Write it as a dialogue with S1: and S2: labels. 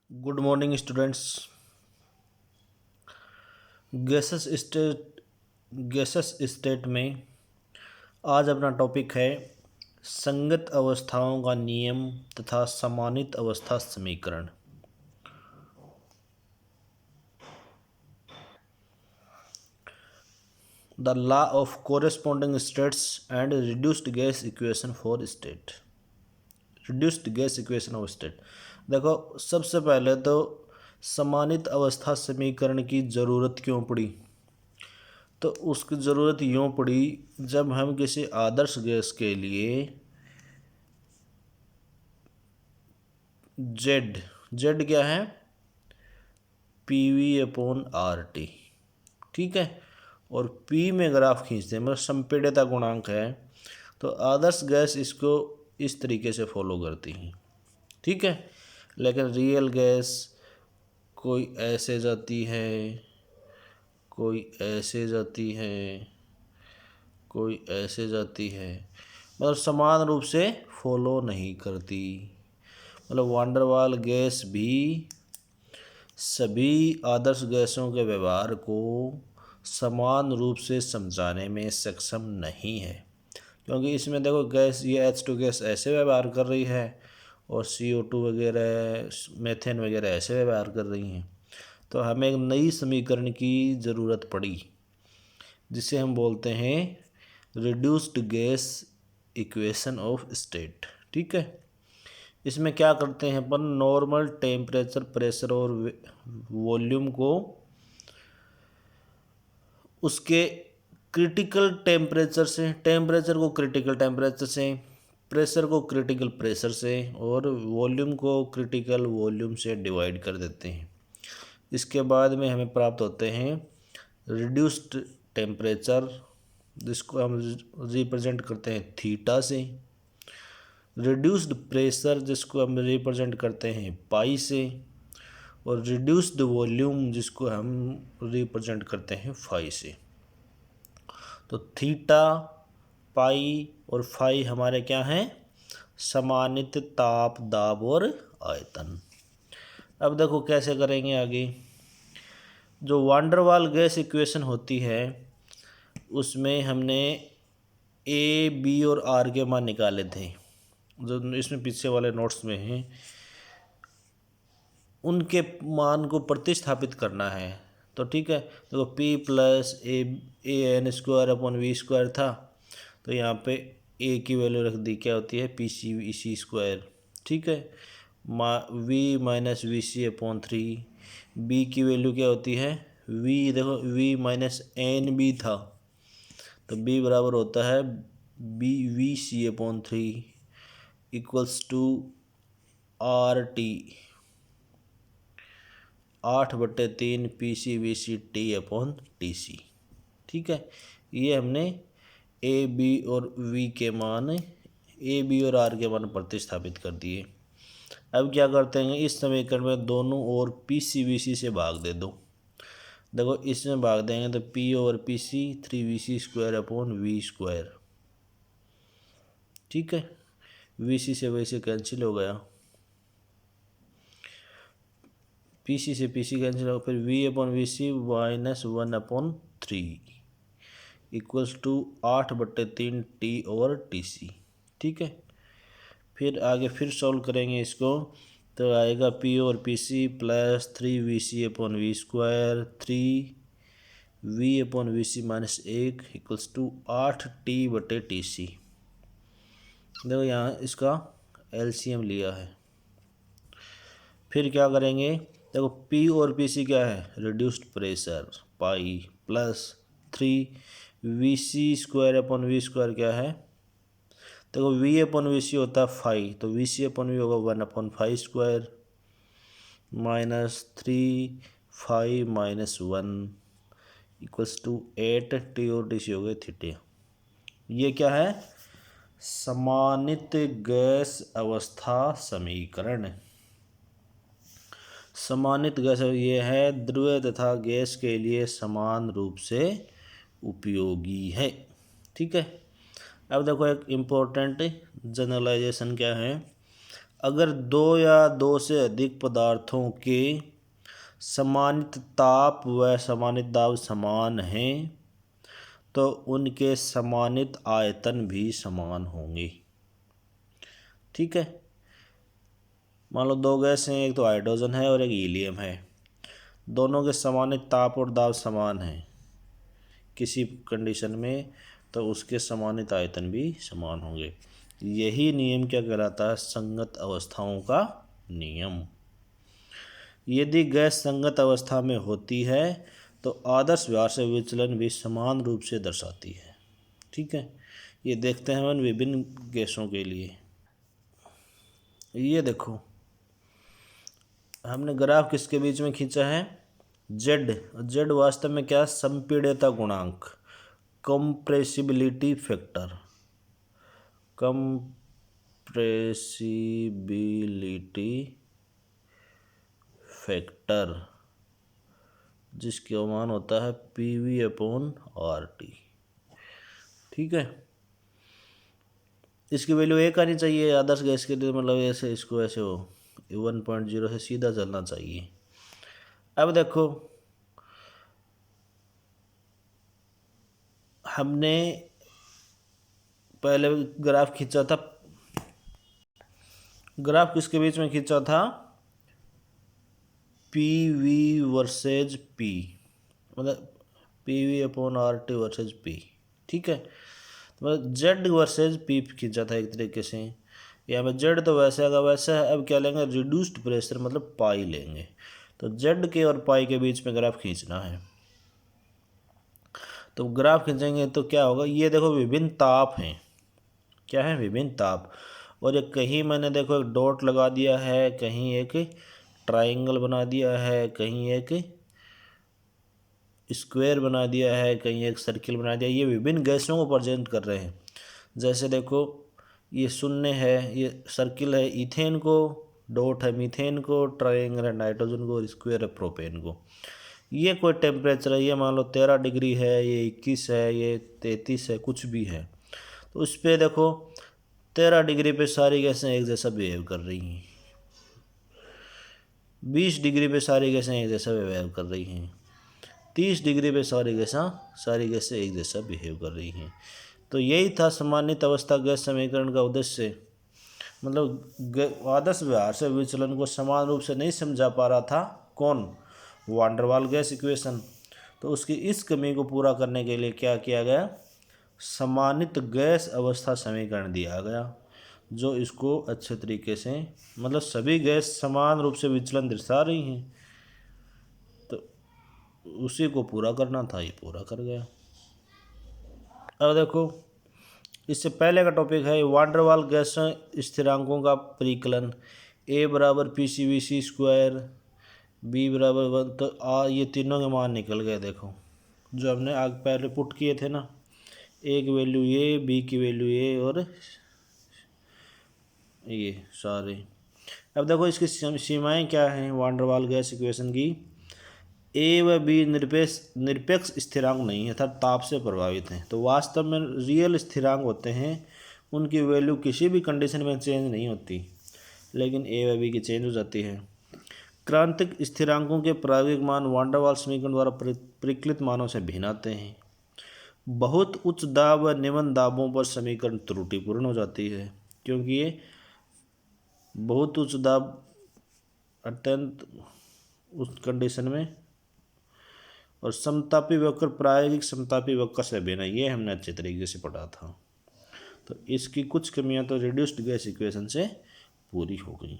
S1: Good morning students. Gases state में आज अपना टॉपिक है संगत अवस्थाओं का नियम तथा समानित अवस्था समीकरण। The law of corresponding states and reduced gas equation for state. Reduced gas equation of state. देखो, सबसे पहले तो समानित अवस्था समीकरण की ज़रूरत क्यों पड़ी? तो उसकी ज़रूरत यूँ पड़ी जब हम किसी आदर्श गैस के लिए जेड क्या है? PV/RT, ठीक है। और P में ग्राफ खींचते हैं, मतलब संपीड्यता गुणांक है, तो आदर्श गैस इसको इस तरीके से फॉलो करती हैं, ठीक है। लेकिन रियल गैस कोई ऐसे जाती है, कोई ऐसे जाती है, कोई ऐसे जाती है, मतलब समान रूप से फॉलो नहीं करती। मतलब वांडरवाल गैस भी सभी आदर्श गैसों के व्यवहार को समान रूप से समझाने में सक्षम नहीं है, क्योंकि इसमें देखो गैस ये H2 गैस ऐसे व्यवहार कर रही है और CO2 वगैरह मेथेन वगैरह ऐसे व्यवहार कर रही हैं। तो हमें एक नई समीकरण की ज़रूरत पड़ी जिसे हम बोलते हैं reduced gas equation of state, ठीक है। इसमें क्या करते हैं अपन, नॉर्मल टेम्परेचर, प्रेशर और वॉल्यूम को उसके क्रिटिकल टेम्परेचर से, टेम्परेचर को क्रिटिकल टेम्परेचर से, प्रेशर को क्रिटिकल प्रेशर से और वॉल्यूम को क्रिटिकल वॉल्यूम से डिवाइड कर देते हैं। इसके बाद में हमें प्राप्त होते हैं रिड्यूस्ड टेम्परेचर, जिसको हम रिप्रेजेंट करते हैं थीटा से, रिड्यूस्ड प्रेशर जिसको हम रिप्रेजेंट करते हैं पाई से, और रिड्यूस्ड वॉल्यूम जिसको हम रिप्रेजेंट करते हैं फाई से। तो थीटा, पाई और फाई हमारे क्या हैं? समानित ताप, दाब और आयतन। अब देखो कैसे करेंगे आगे। जो वांडरवाल गैस इक्वेशन होती है उसमें हमने ए, बी और आर के मान निकाले थे, जो इसमें पीछे वाले नोट्स में हैं। उनके मान को प्रतिस्थापित करना है, तो ठीक है। देखो P प्लस AN²/V² था, तो यहाँ पे A की वैल्यू रख दी, क्या होती है? PCVC², ठीक है। V-VC/3। B की वैल्यू क्या होती है? V, देखो V-NB था, तो B बराबर होता है BVC/3 equals to RT 8/3 PCVC/TC, ठीक है। ये हमने A, B और V के मान, A, B और R के मान प्रतिस्थापित कर दिए। अब क्या करते हैं, इस समीकरण में दोनों ओर PCVC से भाग दे दो। देखो इसमें भाग देंगे तो P/PC 3VC²/V², ठीक है। VC से वैसे कैंसिल हो गया, PC से PC कैंसिल हो, फिर V/VC -1/3 इक्वल्स टू 8/3 T/TC, ठीक है। फिर आगे फिर सॉल्व करेंगे इसको, तो आएगा P/PC plus 3VC/V², 3V/VC -1 equals to 8T/TC। देखो यहाँ इसका LCM लिया है। फिर क्या करेंगे, देखो P और PC क्या है? Reduced pressure pi plus 3VC²/V² क्या है? देखो V/VC होता है फाई, तो VC/V होगा 1/5² -3 φ-1 इक्वल्स टू 8T और TC हो गए थीटा। ये क्या है? समानित गैस अवस्था समीकरण। समानित गैस ये है द्रव्य तथा गैस के लिए समान रूप से उपयोगी है, ठीक है। अब देखो एक इम्पोर्टेंट जनरलाइजेशन क्या है, अगर दो या दो से अधिक पदार्थों के समानित ताप व समानित दाब समान हैं तो उनके समानित आयतन भी समान होंगे। ठीक है, मान लो दो गैस हैं, एक तो हाइड्रोजन है और एक हीलियम है, दोनों के समानित ताप और दाब समान है किसी कंडीशन में, तो उसके समानित आयतन भी समान होंगे। यही नियम क्या कहलाता है? संगत अवस्थाओं का नियम। यदि गैस संगत अवस्था में होती है तो आदर्श व्यवहार से विचलन भी समान रूप से दर्शाती है। ठीक है, ये देखते हैं हम विभिन्न गैसों के लिए। ये देखो, हमने ग्राफ किसके बीच में खींचा है? जेड। जेड वास्तव में क्या? संपीड्यता गुणांक, कंप्रेसिबिलिटी फैक्टर, कंप्रेसिबिलिटी फैक्टर, जिसका मान होता है PV/RT। ठीक है, इसकी वैल्यू 1 आनी चाहिए आदर्श गैस के लिए, मतलब ऐसे इसको ऐसे हो 1.0 से सीधा चलना चाहिए। अब देखो, हमने पहले ग्राफ खींचा था, ग्राफ किसके बीच में खींचा था? PV वर्सेज P, मतलब PV/RT वर्सेज P। ठीक है, मतलब जेड वर्सेज P खींचा था एक तरीके से। यहाँ पे जेड तो वैसे आएगा वैसे है, अब क्या लेंगे? रिड्यूस्ड प्रेशर मतलब पाई लेंगे। तो जेड के और पाई के बीच में ग्राफ खींचना है, तो ग्राफ खींचेंगे तो क्या होगा? ये देखो विभिन्न ताप हैं, क्या है? विभिन्न ताप। और ये कहीं मैंने देखो एक डॉट लगा दिया है, कहीं एक ट्रायंगल बना दिया है, कहीं एक स्क्वायर बना दिया है, कहीं एक सर्किल बना दिया। ये विभिन्न गैसों को प्रेजेंट कर रहे हैं। जैसे देखो, ये शून्य है, ये सर्किल है इथेन को, डॉट है मीथेन को, ट्रायंगल है नाइट्रोजन को और स्क्वायर है प्रोपेन को। ये कोई टेम्परेचर है, ये मान लो 13 डिग्री है, ये 21 है, ये 33 है, कुछ भी है। तो उस पर देखो 13 डिग्री पे सारी गैसें एक जैसा बिहेव कर रही हैं, 20 डिग्री पे सारी गैसें एक जैसा बिहेव कर रही हैं, 30 डिग्री पे सारी गैसें एक जैसा बिहेव कर रही हैं। तो यही था सामान्यत अवस्था गैस समीकरण का उद्देश्य। मतलब आदर्श व्यवहार से विचलन को समान रूप से नहीं समझा पा रहा था कौन? वान डेर वाल गैस इक्वेशन। तो उसकी इस कमी को पूरा करने के लिए क्या किया गया? समानित गैस अवस्था समीकरण दिया गया, जो इसको अच्छे तरीके से, मतलब सभी गैस समान रूप से विचलन दर्शा रही हैं, तो उसी को पूरा करना था, ये पूरा कर गया। अब देखो, इससे पहले का टॉपिक है वान डेर वाल गैस स्थिरांकों का परिकलन। A बराबर PCV², B बराबर 1। तो ये तीनों के मान निकल गए। देखो, जो हमने आगे पहले पुट किए थे ना, A की वैल्यू ये, B की वैल्यू ये और ये सारे। अब देखो इसकी सीमाएं क्या हैं वान डेर वाल गैस इक्वेशन की? A व B निरपेक्ष स्थिरांक नहीं है, अर्थात ताप से प्रभावित हैं। तो वास्तव में रियल स्थिरांक होते हैं, उनकी वैल्यू किसी भी कंडीशन में चेंज नहीं होती, लेकिन A व B की चेंज हो जाती है। क्रांतिक स्थिरांकों के प्रायोगिक मान वान डेर वाल समीकरण द्वारा परिकलित मानों से भिन्न आते हैं। बहुत उच्च दाब व निम्न दाबों पर समीकरण त्रुटिपूर्ण हो जाती है, क्योंकि ये बहुत उच्च दाब अत्यंत उस कंडीशन में, और समतापी वक्र प्रायोगिक समतापी वक्र से भिन्न, ये हमने अच्छे तरीके से पढ़ा था। तो इसकी कुछ कमियां तो रिड्यूस्ड गैस इक्वेशन से पूरी हो गई।